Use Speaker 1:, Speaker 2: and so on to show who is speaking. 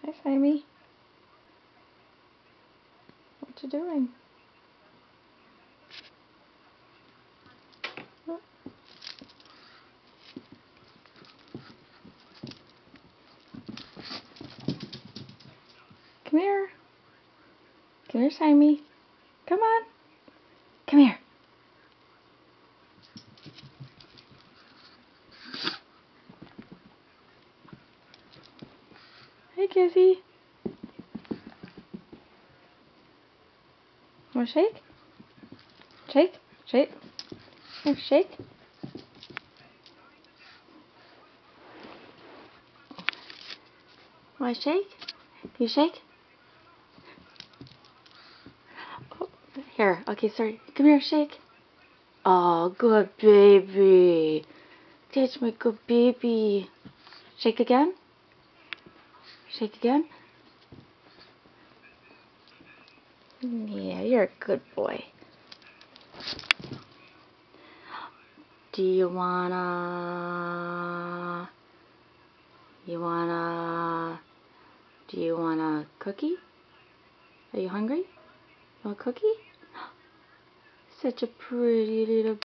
Speaker 1: Hi, Sammy. What you doing? Oh. Come here. Come here, Sammy. Come on. Come here. Hey, Kizzy. Want to shake? Shake? Shake? Here, shake. Want to shake? Can you shake? Oh, here. Okay, sorry. Come here, shake. Oh, good baby. That's my good baby. Shake again. Shake again. Yeah, you're a good boy. Do you wanna cookie? Are you hungry? You want a cookie? Such a pretty little